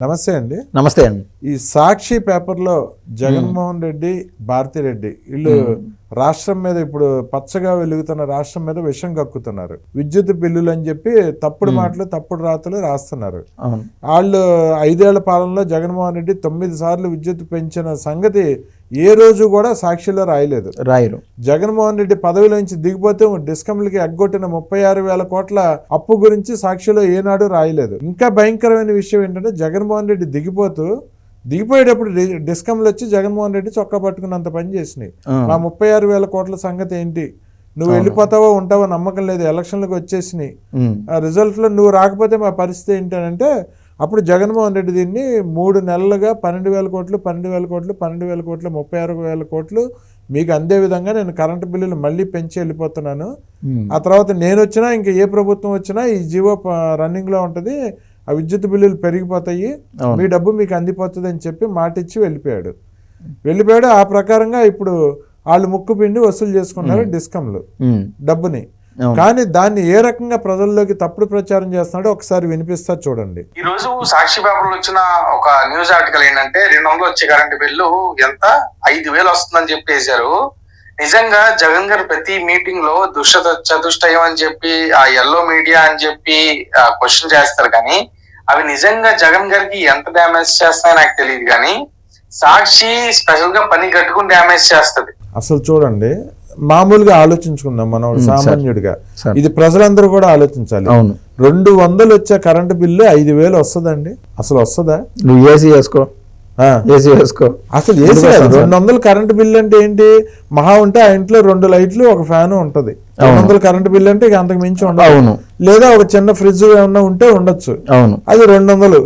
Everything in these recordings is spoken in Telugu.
నమస్తే అండి. నమస్తే అండి. ఈ సాక్షి పేపర్లో జగన్మోహన్ రెడ్డి, భారతిరెడ్డి వీళ్ళు రాష్ట్రం మీద ఇప్పుడు పచ్చగా వెలుగుతున్న రాష్ట్రం మీద విషం కక్కుతున్నారు. విద్యుత్ బిల్లులు అని చెప్పి తప్పుడు మాటలు, తప్పుడు రాతలు రాస్తున్నారు. వాళ్ళు 5 ఏళ్ల పాలనలో జగన్మోహన్ రెడ్డి 9 సార్లు విద్యుత్ పెంచిన సంగతి ఏ రోజు కూడా సాక్షిలో రాయరు. జగన్మోహన్ రెడ్డి పదవిలో నుంచి దిగిపోతే డిస్కంలకి ఎగ్గొట్టిన 36,000 కోట్ల అప్పు గురించి సాక్షిలో ఏనాడు రాయలేదు. ఇంకా భయంకరమైన విషయం ఏంటంటే జగన్మోహన్ రెడ్డి దిగిపోయేటప్పుడు డిస్కంలు వచ్చి జగన్మోహన్ రెడ్డి చొక్కా పట్టుకున్నంత పని చేసినాయి. మా 36,000 కోట్ల సంగతి ఏంటి, నువ్వు వెళ్ళిపోతావో ఉంటావో నమ్మకం లేదు, ఎలక్షన్లకు వచ్చేసినాయి, రిజల్ట్ లో నువ్వు రాకపోతే మా పరిస్థితి ఏంటి అని అంటే అప్పుడు జగన్మోహన్ రెడ్డి దీన్ని 3 నెలలుగా 12,000 కోట్లు 36,000 కోట్లు మీకు అందే విధంగా నేను కరెంటు బిల్లులు మళ్ళీ పెంచి వెళ్ళిపోతున్నాను. ఆ తర్వాత నేను వచ్చినా ఇంకా ఏ ప్రభుత్వం వచ్చినా ఈ జీవో రన్నింగ్ లో ఉంటది, ఆ విద్యుత్ బిల్లులు పెరిగిపోతాయి, మీ డబ్బు మీకు అందిపోతుంది అని చెప్పి మాట ఇచ్చి వెళ్ళిపోయాడు. ఆ ప్రకారంగా ఇప్పుడు వాళ్ళు ముక్కు పిండి వసూలు చేసుకున్నారు డిస్కంలు డబ్బుని. కానీ దాన్ని ఏ రకంగా ప్రజల్లోకి తప్పుడు ప్రచారం చేస్తున్నాడో ఒకసారి వినిపిస్తా చూడండి. ఈ రోజు సాక్షి పేపర్లో వచ్చిన ఒక న్యూస్ ఆర్టికల్ ఏంటంటే 200 వచ్చే కరెంటు బిల్లు ఎంత 5,000 వస్తుందని చెప్పేశారు. నిజంగా జగన్ గారు ప్రతి మీటింగ్ లో చతుష్టయం అని చెప్పి ఆ ఎల్లో మీడియా అని చెప్పి క్వశ్చన్ చేస్తారు, కానీ అవి నిజంగా జగన్ గారికి ఎంత డ్యామేజ్ చేస్తాయో నాకు తెలియదు. కానీ సాక్షి స్పెషల్ గా పని కట్టుకుని డ్యామేజ్ చేస్తుంది. అసలు చూడండి, మామూలుగా ఆలోచించుకుందాం మనం సామాన్యుడిగా, ఇది ప్రజలందరూ కూడా ఆలోచించాలి. 200 వచ్చే కరెంటు బిల్లు 5,000 వస్తుందండి? అసలు వస్తుందా? నువ్వు ఏసీ వేసుకో. అసలు ఏసీ 200 కరెంటు బిల్లు అంటే ఏంటి? మహా ఉంటే ఆ ఇంట్లో 2 లైట్లు 1 ఫ్యాన్ ఉంటది. 200 కరెంటు బిల్లు అంటే ఇక అంతకు మించి ఉండదు. లేదా ఒక చిన్న ఫ్రిడ్జ్ ఏమన్నా ఉంటే ఉండొచ్చు, అది 200.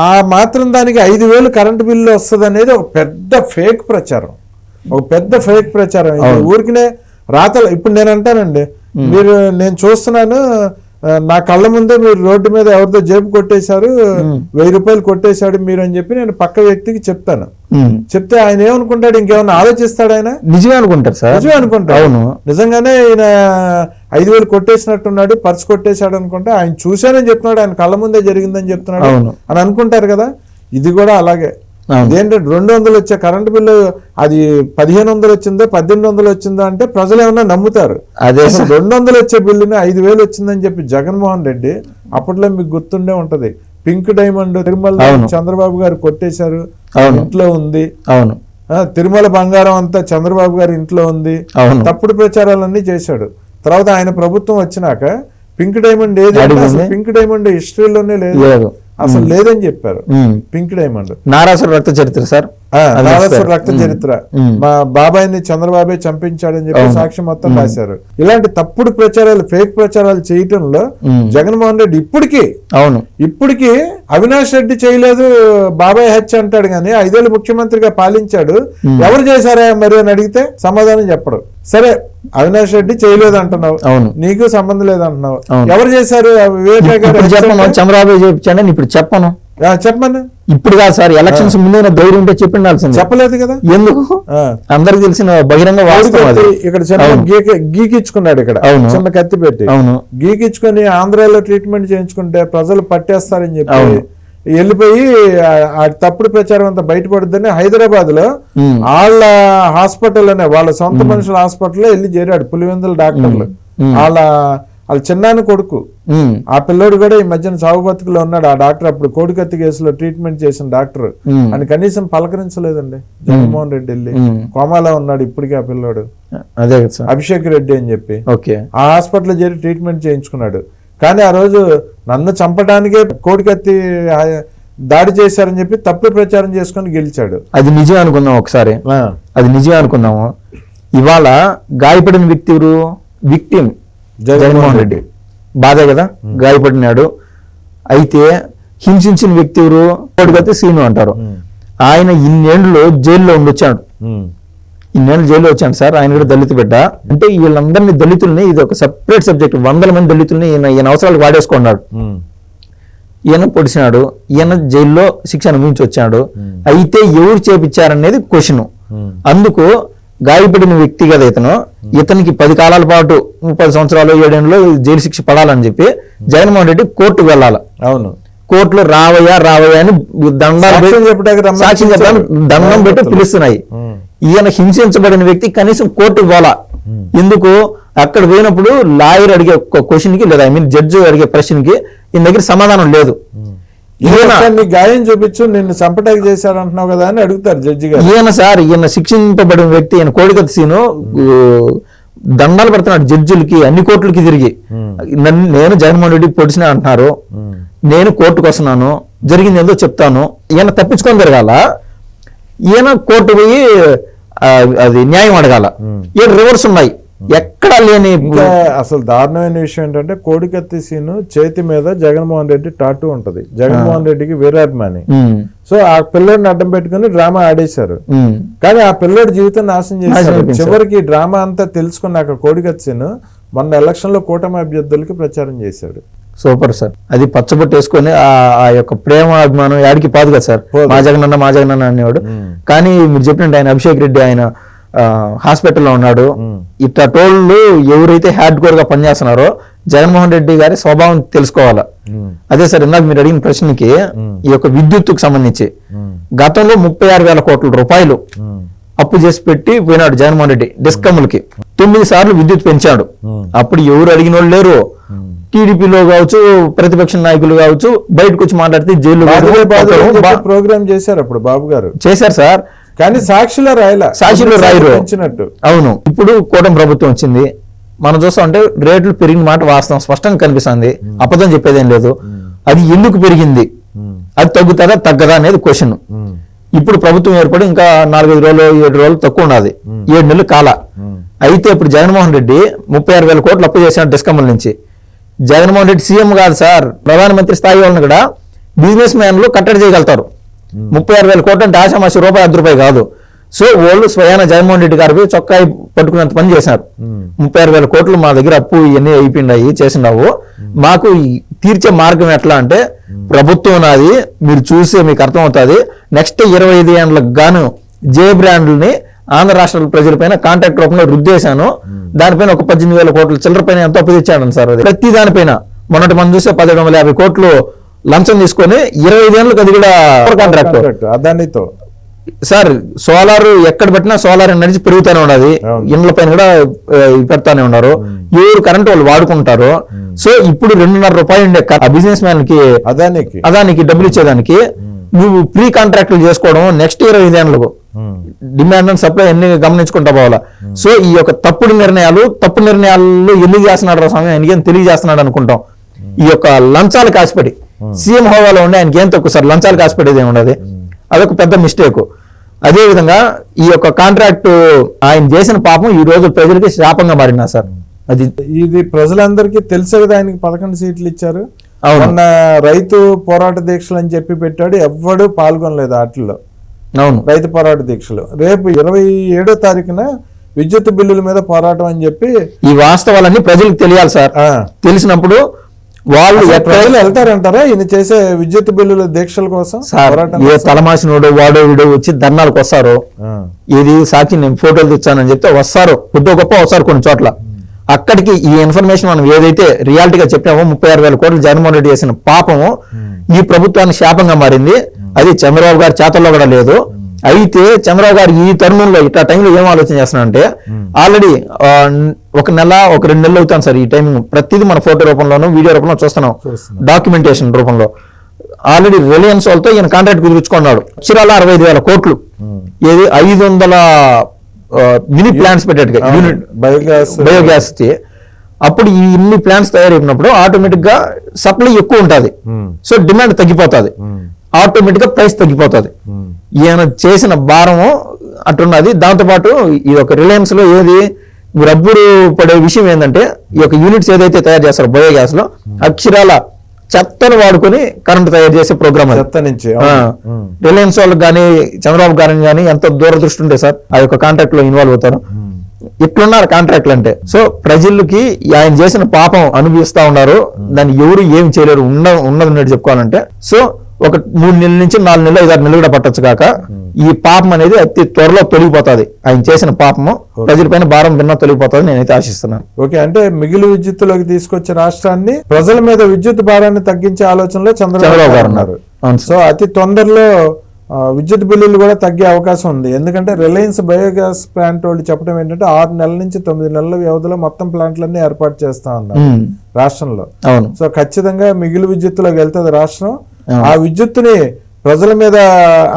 ఆ మాత్రం దానికి 5,000 కరెంటు బిల్లు వస్తుంది అనేది ఒక పెద్ద ఫేక్ ప్రచారం. ఊరికినే రాతలు. ఇప్పుడు నేను అంటానండి, నేను చూస్తున్నాను, నా కళ్ళ ముందే మీరు రోడ్డు మీద ఎవరితో జేబు కొట్టేశారు, 1,000 రూపాయలు కొట్టేశాడు మీరు అని చెప్పి నేను పక్క వ్యక్తికి చెప్తాను. చెప్తే ఆయన ఏమనుకుంటాడు, ఇంకేమన్నా ఆలోచిస్తాడు? ఆయన నిజమే అనుకుంటాడు. నిజంగానే ఈయన 5,000 కొట్టేసినట్టున్నాడు, పర్సు కొట్టేశాడు అనుకుంటే ఆయన చూశానని చెప్తున్నాడు, ఆయన కళ్ళ ముందే జరిగిందని చెప్తున్నాడు అని అనుకుంటారు కదా. ఇది కూడా అలాగే. ఇదేంటంటే 200 వచ్చే కరెంటు బిల్లు అది 1,500 వచ్చిందో 1,800 వచ్చిందో అంటే ప్రజలు ఏమన్నా నమ్ముతారు. అదే 200 వచ్చే బిల్లుని 5,000 వచ్చిందని చెప్పి జగన్మోహన్ రెడ్డి అప్పట్లో మీకు గుర్తుండే ఉంటది, పింక్ డైమండ్ తిరుమల చంద్రబాబు గారు కొట్టేశారు, ఇంట్లో ఉంది. తిరుమల బంగారం అంతా చంద్రబాబు గారి ఇంట్లో ఉంది. తప్పుడు ప్రచారాలన్నీ చేశాడు. తర్వాత ఆయన ప్రభుత్వం వచ్చినాక పింక్ డైమండ్ పింక్ డైమండ్ హిస్టరీలోనే లేదు, అసలు లేదని చెప్పారు. పింక్ డైమండ్ నారాసుర రక్త చరిత్ర సార్, నారాసుర రక్త చరిత్ర, మా బాబాయిని చంద్రబాబే చంపించాడని చెప్పి సాక్షి మొత్తం రాశారు. ఇలాంటి తప్పుడు ప్రచారాలు, ఫేక్ ప్రచారాలు చేయటంలో జగన్మోహన్ రెడ్డి ఇప్పటికి అవినాష్ రెడ్డి చేయలేదు, బాబాయ్ హత్య అంటాడు కానీ 5 ఏళ్ళు ముఖ్యమంత్రిగా పాలించాడు, ఎవరు చేశారా మరి అని అడిగితే సమాధానం చెప్పడు. సరే, అవినాష్ రెడ్డి చేయలేదు అంటున్నావు, నీకు సంబంధం లేదంటున్నావు, ఎవరు చేశారు? చంద్రబాబు చేయించాడని ఇప్పుడు చెప్పను. ఇప్పుడు కాదు సార్, ఎలక్షన్స్ ముందు ధైర్యం ఉంటే చెప్పిండాల్సింది. చెప్పలేదు కదా, ఎందుకు? అందరికి తెలిసిన బహిరంగ వాస్తవం. ఇక్కడ చిన్న గీకిచ్చుకున్నాడు, ఇక్కడ చిన్న కత్తి పెట్టి గీకిచ్చుకొని ఆంధ్రాలో ట్రీట్మెంట్ చేయించుకుంటే ప్రజలు పట్టేస్తారని చెప్పి వెళ్ళిపోయి ఆ తప్పుడు ప్రచారం అంతా బయటపడుద్దని హైదరాబాద్ లో వాళ్ళ హాస్పిటల్ అనే వాళ్ళ సొంత మనుషుల హాస్పిటల్లో వెళ్ళి చేరాడు. పులివెందుల డాక్టర్లు వాళ్ళ చిన్నాన్న కొడుకు. ఆ పిల్లోడు కూడా ఈ మధ్యన చావు బతుకులో ఉన్నాడు. ఆ డాక్టర్ అప్పుడు కోడికత్తి కేసులో ట్రీట్మెంట్ చేసిన డాక్టర్ అని కనీసం పలకరించలేదండి జగన్మోహన్ రెడ్డి. వెళ్ళి కోమాలో ఉన్నాడు ఇప్పటికీ ఆ పిల్లోడు, అభిషేక్ రెడ్డి అని చెప్పి. ఆ హాస్పిటల్ చేరి ట్రీట్మెంట్ చేయించుకున్నాడు. కానీ ఆ రోజు నన్ను చంపడానికే కోడికత్తి దాడి చేశారని చెప్పి తప్పుడు ప్రచారం చేసుకుని గెలిచాడు. అది నిజం అనుకుందాం ఒకసారి, అది నిజం అనుకుందాము. ఇవాళ గాయపడిన వ్యక్తి ఎవరు? విక్టిమ్ జగన్మోహన్ రెడ్డి. బాధే కదా, గాయపడినాడు. అయితే హింసించిన వ్యక్తి ఎవరు? కోడికత్తి సీను అంటారు. ఆయన ఇన్నేళ్ళు జైల్లో ఉండొచ్చాడు. ఇన్నేళ్ళు జైల్లో వచ్చాను సార్. ఆయన కూడా దళిత బిడ్డ. అంటే వీళ్ళందరినీ దళితుల్ని, ఇది ఒక సెపరేట్ సబ్జెక్ట్, 100 మంది దళితుల్ని ఈయన అవసరాలకు వాడేసుకున్నాడు. ఈయన పొడిచినాడు, ఈయన జైల్లో శిక్ష అనుభవించి వచ్చాడు. అయితే ఎవరు చేపించారనేది క్వశ్చన్. అందుకు గాయపడిన వ్యక్తి కదా ఇతనికి 10 కాలాల పాటు 30 సంవత్సరాలు 7 ఏళ్ళు జైలు శిక్ష పడాలని చెప్పి జగన్మోహన్ రెడ్డి కోర్టుకు వెళ్ళాలి. కోర్టులో రావయ్యా అని సాక్ష్యం చెప్పడానికి రమ్మని సాక్ష్యం చెప్పడానికి దండం పెట్టి పిలుస్తున్నాయి. ఈయన హింసించబడిన వ్యక్తి కనీసం కోర్టుకు పోలా. ఎందుకు? అక్కడ పోయినప్పుడు లాయర్ అడిగే క్వశ్చన్ కి లేదా జడ్జి అడిగే ప్రశ్నకి ఈయన దగ్గర సమాధానం లేదు. నీ గాయం చూపించు, నిన్ను సంపటాకి చేశాడు అంటున్నావు కదా అని అడుగుతారు జడ్జి గారు. ఈయన శిక్షింపబడిన వ్యక్తి, ఈయన కోడికత్తి సీను దండాలు పెడుతున్నాడు జడ్జిలకి, అన్ని కోర్టులకి తిరిగి. నేను జగన్మోహన్ రెడ్డి పొడిచినా అంటున్నారు, నేను కోర్టుకు వస్తున్నాను, జరిగింది ఏందో చెప్తాను. ఈయన తప్పించుకొని తిరగాల, ఈయన కోర్టు పోయి అది న్యాయం అడగాల. ఈయన రివర్స్ ఉన్నాయి, ఎక్కడా లేని. అసలు దారుణమైన విషయం ఏంటంటే కోడికత్తి సీను చేతి మీద జగన్మోహన్ రెడ్డి టాటూ ఉంటది. జగన్మోహన్ రెడ్డికి వీరాభిమాని. సో ఆ పిల్లోడిని అడ్డం పెట్టుకుని డ్రామా ఆడేశారు. కానీ ఆ పిల్లోడి జీవితం నాశనం చేశారు. చివరికి డ్రామా అంతా తెలుసుకున్నాక కోడికత్తి సీను మొన్న ఎలక్షన్ లో కూటమి అభ్యర్థులకి ప్రచారం చేశాడు. Super sir. అది పచ్చబొట్టు వేసుకొని ఆ యొక్క ప్రేమ అభిమానం యాడికి పాదు కదా సార్. మా జగనన్న అనేవాడు. కానీ మీరు చెప్పినట్టు ఆయన అభిషేక్ రెడ్డి ఆయన హాస్పిటల్లో ఉన్నాడు. ఇట్టోళ్ళు ఎవరైతే హ్యాడ్ కోర్ గా పనిచేస్తున్నారో జగన్మోహన్ రెడ్డి గారి స్వభావం తెలుసుకోవాలా. అదే సార్ ఇందాక మీరు అడిగిన ప్రశ్నకి ఈ యొక్క విద్యుత్తుకు సంబంధించి గతంలో 36,000 కోట్ల రూపాయలు అప్పు చేసి పెట్టి పోయినాడు జగన్మోహన్ రెడ్డి డిస్కమ్లకి. 9 సార్లు విద్యుత్ పెంచాడు. అప్పుడు ఎవరు అడిగిన వాళ్ళు లేరు. టీడీపీలో కావచ్చు, ప్రతిపక్ష నాయకులు కావచ్చు, బయటకు వచ్చి మాట్లాడితే జైలు ప్రోగ్రామ్ చేశారు అప్పుడు బాబు గారు. చేశారు సార్, కానీ సాక్షిలో రాయరు. అవును. ఇప్పుడు కూటమి ప్రభుత్వం వచ్చింది, మనం చూస్తా ఉంటే రేట్లు పెరిగిన మాట వాస్తవం స్పష్టంగా కనిపిస్తుంది. అబద్ధం చెప్పేదేం లేదు. అది ఎందుకు పెరిగింది, అది తగ్గుతుందా తగ్గదా అనేది క్వశ్చన్. ఇప్పుడు ప్రభుత్వం ఏర్పడి ఇంకా 4-5 రోజులు 7 రోజులు తక్కువ ఉన్నది, 7 నెలలు కాల. అయితే ఇప్పుడు జగన్మోహన్ రెడ్డి 36,000 కోట్లు అప్పు చేశాడు డిస్కమ్ల నుంచి. జగన్మోహన్ రెడ్డి సీఎం కాదు సార్, ప్రధానమంత్రి స్థాయి వాళ్ళని కూడా బిజినెస్ మ్యాన్లు కట్టడి చేయగలుగుతారు. 36,000 కోట్లు అంటే ఆశామాషి రూపాయి 10 రూపాయలు కాదు. సో వాళ్ళు స్వయాన జగన్మోహన్ రెడ్డి గారు చొక్కాయి పట్టుకున్నంత పని చేశారు. 36,000 కోట్లు మా దగ్గర అప్పు ఇవన్నీ అయిపోయినాయి చేసినావు, మాకు తీర్చే మార్గం ఎట్లా అంటే ప్రభుత్వం నాది, మీరు చూసి మీకు అర్థమవుతుంది. నెక్స్ట్ 25 ఏళ్ళకు గాను జే బ్రాండ్ని ఆంధ్ర రాష్ట్ర ప్రజలపైన కాంట్రాక్ట్ రూపంలో రుద్దేశాను. దానిపైన ఒక 18,000 కోట్ల చిల్లర పైన ఎంతో అప్పు తెచ్చాడు సార్. అది ప్రతి దానిపైన మొన్నటి మనం చూస్తే 1750 కోట్లు లంచం తీసుకొని 25 ఏళ్ళకి అది కూడా కాంట్రాక్ట్ అదానితో సార్. సోలార్ ఎక్కడ పెట్టినా సోలార్ ఎనర్జీ పెరుగుతూనే ఉన్నది, ఇండ్ల పైన కూడా పెడతానే ఉన్నారు. ఎవరు కరెంట్ వాళ్ళు వాడుకుంటారు. సో ఇప్పుడు 2.5 రూపాయలు ఉండే బిజినెస్ మ్యాన్ కి అదానికి డబ్బులు ఇచ్చేదానికి నువ్వు ప్రీ కాంట్రాక్ట్లు చేసుకోవడం నెక్స్ట్ 25 ఏళ్ళకు డిమాండ్ అండ్ సప్లై అన్ని గమనించుకుంటా పోవాలా. సో ఈ యొక్క తప్పుడు నిర్ణయాలు ఎందుకు చేస్తున్నాడు సమయం ఆయనకి తెలియజేస్తున్నాడు అనుకుంటాం. ఈ యొక్క లంచాలు కాసిపడి సీఎం హోదాలో ఉండి ఆయనకి ఏం తక్కువ సార్, లంచాలు కాసిపడేది ఉండదు. అదొక పెద్ద మిస్టేక్. అదే విధంగా ఈ యొక్క కాంట్రాక్ట్ ఆయన చేసిన పాపం ఈ రోజు ప్రజలకి శాపంగా మారినా సార్. అది ఇది ప్రజలందరికీ తెలుసు కదా. ఆయనకి 11 సీట్లు ఇచ్చారు. మొన్న రైతు పోరాట దీక్షలు అని చెప్పి పెట్టాడు, ఎవ్వడు పాల్గొనలేదు వాటిల్లో. అవును, రైతు పోరాట దీక్షలు. రేపు 27వ తారీఖున విద్యుత్ బిల్లుల మీద పోరాటం అని చెప్పి ఈ వాస్తవాలన్నీ ప్రజలకు తెలియాలి సార్. తెలిసినప్పుడు వాళ్ళు ప్రజలు వెళ్తారంటారా ఈయన చేసే విద్యుత్ బిల్లుల దీక్షల కోసం? ఏ తలమాసినోడు వాడో వీడో వచ్చి ధర్నాలకు వస్తారు. ఇది సాక్షి నేను ఫోటోలు తెచ్చానని చెప్తే వస్తారు, కొద్ది గొప్ప వస్తారు కొన్ని చోట్ల. అక్కడికి ఈ ఇన్ఫర్మేషన్ మనం ఏదైతే రియాలిటీగా చెప్పామో 36,000 కోట్లు జగన్మోహన్ రెడ్డి చేసిన పాపము ఈ ప్రభుత్వానికి శాపంగా మారింది. అది చంద్రబాబు గారి చేతల్లో కూడా లేదు. అయితే చంద్రబాబు గారు ఈ తరుణంలో ఇట్లా టైంలో ఏం ఆలోచన చేస్తున్నారంటే ఆల్రెడీ 1 నెల 2 నెలలు అవుతాను సార్ ఈ టైం. ప్రతిదీ మన ఫోటో రూపంలోనూ వీడియో రూపంలో చూస్తున్నాం, డాక్యుమెంటేషన్ రూపంలో. ఆల్రెడీ రిలయన్స్ వాళ్ళతో ఈయన కాంట్రాక్ట్ కుదుర్చుకున్నాడు. అక్షరాల 65,000 కోట్లు. ఏది 500 మినీ ప్లాంట్స్ పెట్టేట్టుగా యూనిట్ బయోగ్యాస్ కి. అప్పుడు ఈ ఇన్ని ప్లాంట్స్ తయారైనప్పుడు ఆటోమేటిక్ గా సప్లై ఎక్కువ ఉంటుంది. సో డిమాండ్ తగ్గిపోతుంది, ఆటోమేటిక్ గా ప్రైస్ తగ్గిపోతుంది. ఈయన చేసిన భారము అట్టున్నది. దాంతోపాటు ఈ యొక్క రిలయన్స్ లో ఏది రబ్బరు పడే విషయం ఏంటంటే ఈ యొక్క యూనిట్స్ ఏదైతే తయారు చేస్తారో బయోగ్యాస్ లో అక్షరాల చెత్తను వాడుకొని కరెంట్ తయారు చేసే ప్రోగ్రామ్ నుంచి రిలయన్స్ వాళ్ళకి కానీ చంద్రబాబు గారిని కానీ ఎంత దూరదృష్టి ఉంటే సార్ ఆ యొక్క కాంట్రాక్ట్ లో ఇన్వాల్వ్ అవుతారు. ఇట్లున్నారు కాంట్రాక్ట్లు అంటే. సో ప్రజలకి ఆయన చేసిన పాపం అనుభవిస్తా ఉన్నారు, దాన్ని ఎవరు ఏమి చేయలేరు ఉన్నది చెప్పుకోవాలంటే. సో ఒక 3 నెలల నుంచి 4 నెలలు 5-6 నెలలు కూడా పట్టొచ్చు కాక ఈ పాపం అనేది అతి త్వరలో తొలగిపోతుంది. ఆయన చేసిన పాపము ప్రజలపైన భారం భిన్న తొలగిపోతుంది నేనైతే ఆశిస్తున్నాను. ఓకే, అంటే మిగులు విద్యుత్తులోకి తీసుకొచ్చే రాష్ట్రాన్ని ప్రజల మీద విద్యుత్ భారాన్ని తగ్గించే ఆలోచనలో చంద్రబాబు గారు ఉన్నారు. సో అతి తొందరలో విద్యుత్ బిల్లులు కూడా తగ్గే అవకాశం ఉంది. ఎందుకంటే రిలయన్స్ బయోగ్యాస్ ప్లాంట్ వాళ్ళు చెప్పడం ఏంటంటే 6 నెలల నుంచి 9 నెలల వ్యవధిలో మొత్తం ప్లాంట్లన్నీ ఏర్పాటు చేస్తా ఉన్నారు రాష్ట్రంలో. సో ఖచ్చితంగా మిగులు విద్యుత్తులోకి వెళ్తుంది రాష్ట్రం. ఆ విద్యుత్తుని ప్రజల మీద,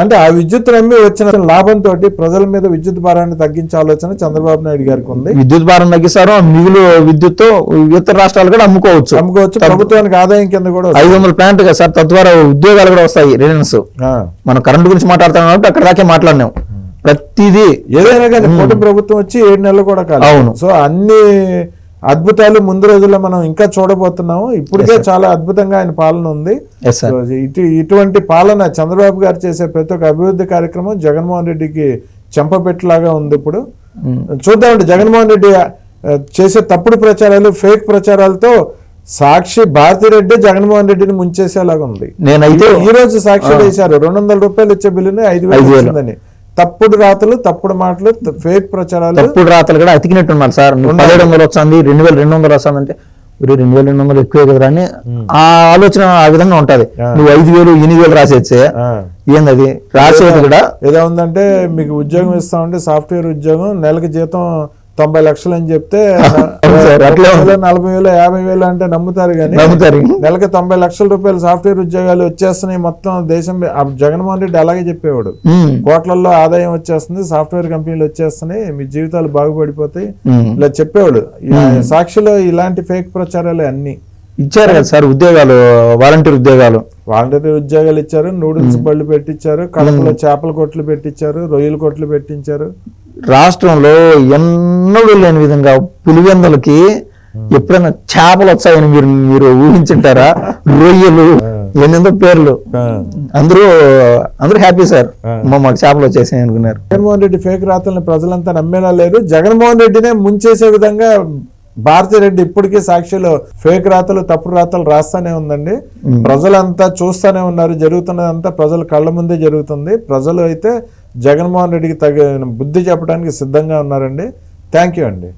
అంటే ఆ విద్యుత్ నమ్మి వచ్చిన లాభంతో ప్రజల మీద విద్యుత్ భారాన్ని తగ్గించే ఆలోచన చంద్రబాబు నాయుడు గారికి ఉంది. విద్యుత్ భారం తగ్గిస్తారు, మిగులు విద్యుత్ ఇతర రాష్ట్రాలు కూడా అమ్ముకోవచ్చు. ప్రభుత్వానికి ఆదాయం కింద కూడా 500 ప్లాంట్ కదా సార్, తద్వారా ఉద్యోగాలు కూడా వస్తాయి. రిలయన్స్ మనం కరెంట్ గురించి మాట్లాడుతున్నాం కాబట్టి అక్కడ దాకే మాట్లాడినాం. ప్రతిదీ ఏదైనా కానీ కూటమి ప్రభుత్వం వచ్చి 7 నెలలు కూడా కాదు. అవును. సో అన్ని అద్భుతాలు ముందు రోజుల్లో మనం ఇంకా చూడబోతున్నాము. ఇప్పటికే చాలా అద్భుతంగా ఆయన పాలన ఉంది. ఇటువంటి పాలన చంద్రబాబు గారు చేసే ప్రతి ఒక్క అభివృద్ధి కార్యక్రమం జగన్మోహన్ రెడ్డికి చెంపపెట్టులాగా ఉంది. ఇప్పుడు చూద్దామండి, జగన్మోహన్ రెడ్డి చేసే తప్పుడు ప్రచారాలు, ఫేక్ ప్రచారాలతో సాక్షి భారతిరెడ్డి జగన్మోహన్ రెడ్డిని ముంచేసేలాగా ఉంది. నేనైతే ఈ రోజు సాక్షి వేశారు 200 రూపాయలు ఇచ్చే బిల్లుని 5,000 వచ్చిందని. తప్పుడు రాతలు, తప్పుడు మాటలు, ఫేక్ ప్రచారాలు, తప్పుడు రాతలు కూడా అతికినట్టు ఉన్నారు సార్. 1700 వస్తుంది, 2200 వస్తుందంటే 2200 ఎక్కువే కదా అని ఆ ఆలోచన ఆ విధంగా ఉంటది. నువ్వు 5,000 8,000 రాసేచ్చే ఏందది రాసేది కూడా. ఏదో ఉందంటే మీకు ఉద్యోగం ఇస్తామంటే సాఫ్ట్వేర్ ఉద్యోగం నెలకి జీతం 90 లక్షలు అని చెప్తే 40,000 40,000 50,000 అంటే నమ్ముతారు. కానీ నెలకి 90 లక్షల రూపాయలు సాఫ్ట్వేర్ ఉద్యోగాలు వచ్చేస్తున్నాయి మొత్తం దేశం. జగన్మోహన్ రెడ్డి అలాగే చెప్పేవాడు, కోట్లలో ఆదాయం వచ్చేస్తుంది, సాఫ్ట్వేర్ కంపెనీలు వచ్చేస్తున్నాయి, మీ జీవితాలు బాగుపడిపోతాయి ఇలా చెప్పేవాడు. సాక్షిలో ఇలాంటి ఫేక్ ప్రచారాలు అన్ని ఇచ్చారు కదా సార్. ఉద్యోగాలు, వాలంటీర్ ఉద్యోగాలు ఇచ్చారు, నూడిల్స్ బళ్ళు పెట్టించారు, కడపలో చేపల కొట్లు పెట్టించారు, రొయ్యల కొట్లు పెట్టించారు. రాష్ట్రంలో ఎన్నడూ లేని విధంగా పులివెందులకి ఎప్పుడైనా చేపలు వచ్చాయని మీరు ఊహించుంటారా? రొయ్యలు, ఎన్నెందో పేర్లు. అందరూ హ్యాపీ సార్, మాకు చేపలు వచ్చేసాయి అనుకున్నారు. జగన్మోహన్ రెడ్డి ఫేక్ రాతల్ని ప్రజలంతా నమ్మేలా లేరు. జగన్మోహన్ రెడ్డినే ముంచేసే విధంగా భారతిరెడ్డి ఇప్పటికీ సాక్షిలో ఫేక్ రాతలు, తప్పుడు రాతలు రాస్తానే ఉందండి. ప్రజలంతా చూస్తానే ఉన్నారు. జరుగుతున్నదంతా ప్రజల కళ్ళ ముందే జరుగుతుంది. ప్రజలు అయితే జగన్మోహన్ రెడ్డికి తగిన బుద్ధి చెప్పడానికి సిద్ధంగా ఉన్నారండి. థ్యాంక్ యూ అండి.